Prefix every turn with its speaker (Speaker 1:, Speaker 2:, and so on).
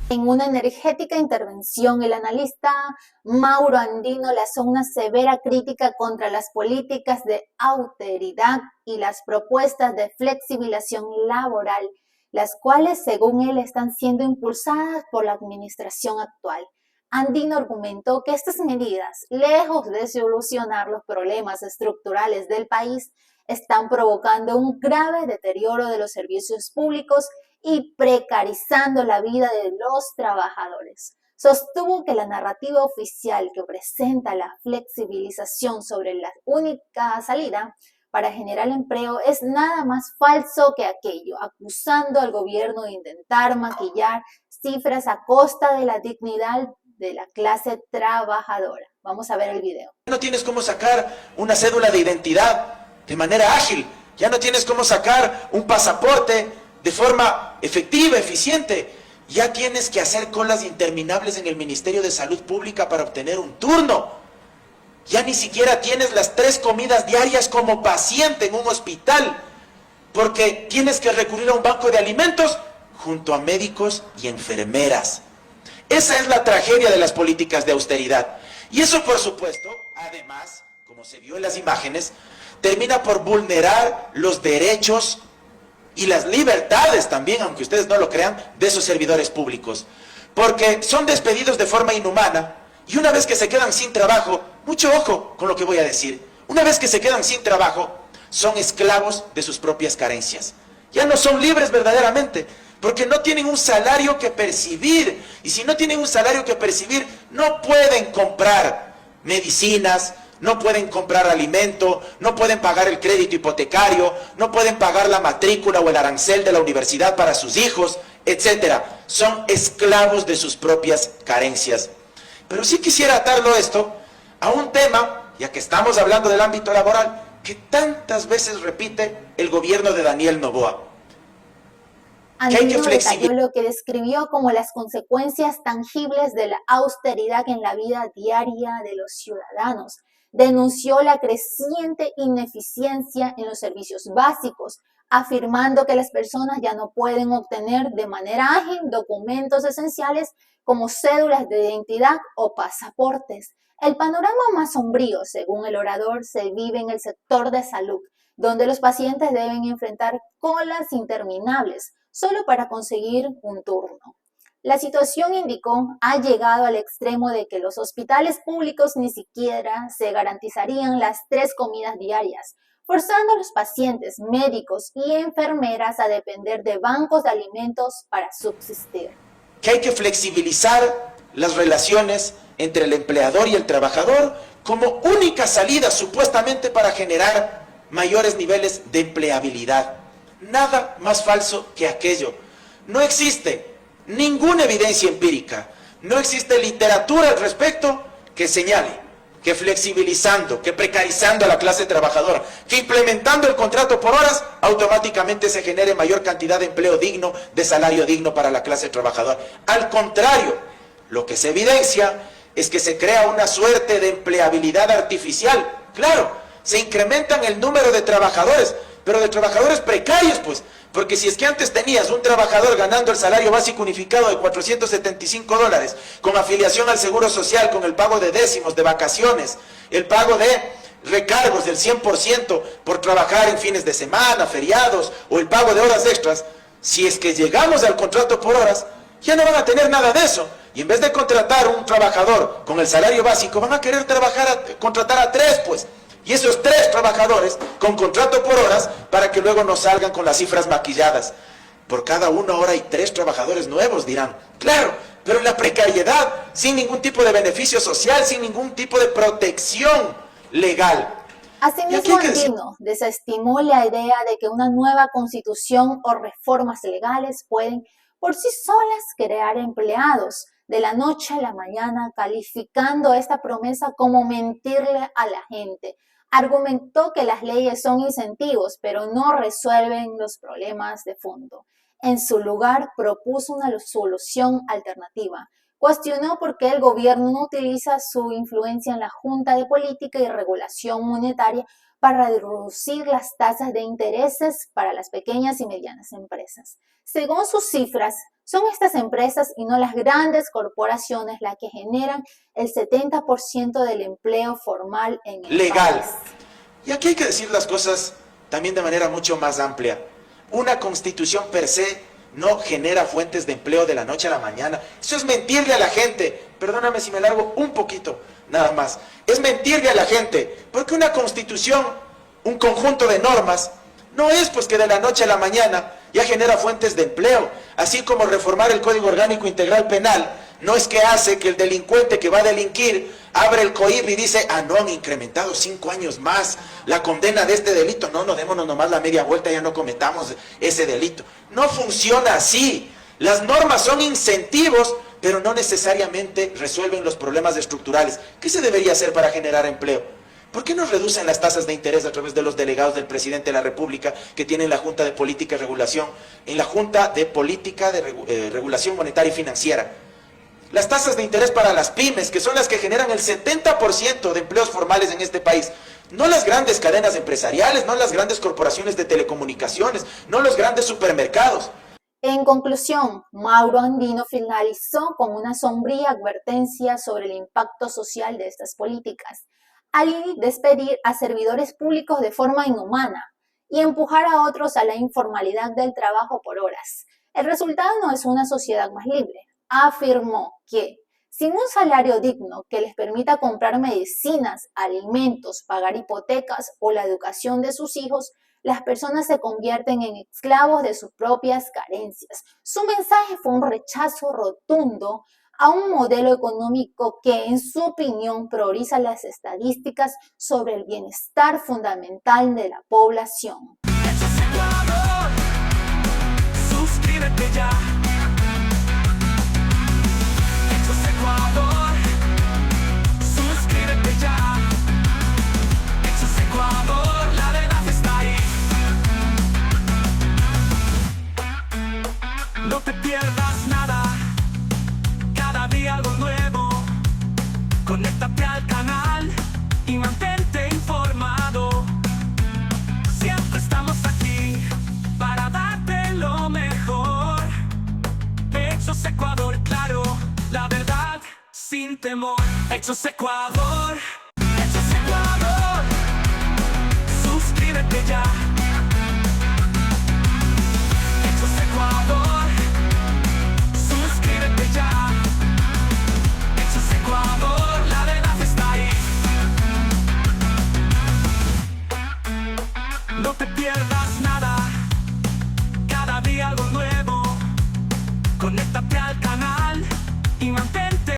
Speaker 1: En una energética intervención, el analista Mauro Andino lanzó una severa crítica contra las políticas de austeridad y las propuestas de flexibilización laboral, las cuales, según él, están siendo impulsadas por la administración actual. Andino argumentó que estas medidas, lejos de solucionar los problemas estructurales del país, están provocando un grave deterioro de los servicios públicos y precarizando la vida de los trabajadores. Sostuvo que la narrativa oficial que presenta la flexibilización sobre la única salida para generar empleo es nada más falso que aquello, acusando al gobierno de intentar maquillar cifras a costa de la dignidad de la clase trabajadora. Vamos a ver el video.
Speaker 2: No tienes cómo sacar una cédula de identidad de manera ágil, ya no tienes cómo sacar un pasaporte de forma efectiva, eficiente. Ya tienes que hacer colas interminables en el Ministerio de Salud Pública para obtener un turno. Ya ni siquiera tienes las 3 comidas diarias como paciente en un hospital, porque tienes que recurrir a un banco de alimentos junto a médicos y enfermeras. Esa es la tragedia de las políticas de austeridad. Y eso, por supuesto, además, como se vio en las imágenes, termina por vulnerar los derechos y las libertades también, aunque ustedes no lo crean, de esos servidores públicos. Porque son despedidos de forma inhumana y una vez que se quedan sin trabajo, mucho ojo con lo que voy a decir, una vez que se quedan sin trabajo, son esclavos de sus propias carencias. Ya no son libres verdaderamente, porque no tienen un salario que percibir. Y si no tienen un salario que percibir, no pueden comprar medicinas, no pueden comprar alimento, no pueden pagar el crédito hipotecario, no pueden pagar la matrícula o el arancel de la universidad para sus hijos, etc. Son esclavos de sus propias carencias. Pero sí quisiera atarlo esto a un tema, ya que estamos hablando del ámbito laboral, que tantas veces repite el gobierno de Daniel Noboa.
Speaker 1: Andino detalló lo que describió como las consecuencias tangibles de la austeridad en la vida diaria de los ciudadanos. Denunció la creciente ineficiencia en los servicios básicos, afirmando que las personas ya no pueden obtener de manera ágil documentos esenciales como cédulas de identidad o pasaportes. El panorama más sombrío, según el orador, se vive en el sector de salud, donde los pacientes deben enfrentar colas interminables solo para conseguir un turno. La situación, indicó, ha llegado al extremo de que los hospitales públicos ni siquiera se garantizarían las 3 comidas diarias, forzando a los pacientes, médicos y enfermeras a depender de bancos de alimentos para subsistir.
Speaker 2: Que hay que flexibilizar las relaciones entre el empleador y el trabajador como única salida supuestamente para generar mayores niveles de empleabilidad. Nada más falso que aquello. No existe ninguna evidencia empírica, no existe literatura al respecto que señale que flexibilizando, que precarizando a la clase trabajadora, que implementando el contrato por horas, automáticamente se genere mayor cantidad de empleo digno, de salario digno para la clase trabajadora. Al contrario, lo que se evidencia es que se crea una suerte de empleabilidad artificial. Claro, se incrementan el número de trabajadores, pero de trabajadores precarios, pues, porque si es que antes tenías un trabajador ganando el salario básico unificado de $475, con afiliación al Seguro Social, con el pago de décimos, de vacaciones, el pago de recargos del 100% por trabajar en fines de semana, feriados, o el pago de horas extras, si es que llegamos al contrato por horas, ya no van a tener nada de eso. Y en vez de contratar un trabajador con el salario básico, van a querer contratar a 3, pues. Y esos 3 trabajadores con contrato por horas para que luego no salgan con las cifras maquilladas. Por cada 1 hora hay 3 trabajadores nuevos, dirán. Claro, pero en la precariedad, sin ningún tipo de beneficio social, sin ningún tipo de protección legal.
Speaker 1: Asimismo, Andino desestimó la idea de que una nueva constitución o reformas legales pueden por sí solas crear empleados de la noche a la mañana, calificando esta promesa como mentirle a la gente. Argumentó que las leyes son incentivos, pero no resuelven los problemas de fondo. En su lugar, propuso una solución alternativa. Cuestionó por qué el gobierno no utiliza su influencia en la Junta de Política y Regulación Monetaria para reducir las tasas de intereses para las pequeñas y medianas empresas. Según sus cifras, son estas empresas y no las grandes corporaciones las que generan el 70% del empleo formal en el
Speaker 2: legal.
Speaker 1: país.
Speaker 2: Y aquí hay que decir las cosas también de manera mucho más amplia. Una constitución per se no genera fuentes de empleo de la noche a la mañana. Eso es mentirle a la gente. Perdóname si me largo un poquito, nada más. Es mentirle a la gente, porque una constitución, un conjunto de normas, no es pues que de la noche a la mañana ya genera fuentes de empleo. Así como reformar el Código Orgánico Integral Penal, no es que hace que el delincuente que va a delinquir abre el COIP y dice, no, han incrementado 5 años más la condena de este delito. No, démonos nomás la media vuelta, ya no cometamos ese delito. No funciona así. Las normas son incentivos, pero no necesariamente resuelven los problemas estructurales. ¿Qué se debería hacer para generar empleo? ¿Por qué no reducen las tasas de interés a través de los delegados del presidente de la República que tienen la Junta de Política y Regulación, en la Junta de Política de Regulación Monetaria y Financiera? Las tasas de interés para las pymes, que son las que generan el 70% de empleos formales en este país. No las grandes cadenas empresariales, no las grandes corporaciones de telecomunicaciones, no los grandes supermercados.
Speaker 1: En conclusión, Mauro Andino finalizó con una sombría advertencia sobre el impacto social de estas políticas, al despedir a servidores públicos de forma inhumana y empujar a otros a la informalidad del trabajo por horas. El resultado no es una sociedad más libre. Afirmó que sin un salario digno que les permita comprar medicinas, alimentos, pagar hipotecas o la educación de sus hijos, las personas se convierten en esclavos de sus propias carencias. Su mensaje fue un rechazo rotundo a un modelo económico que, en su opinión, prioriza las estadísticas sobre el bienestar fundamental de la población.
Speaker 3: Suscríbete ya. Suscríbete ya. Hechos Ecuador, la verdad está ahí. No te pierdas nada, cada día algo nuevo. Conéctate al canal y mantente informado. Siempre estamos aquí para darte lo mejor. Hechos Ecuador, claro, la verdad sin temor. Hechos Ecuador, Hechos Ecuador. Suscríbete ya.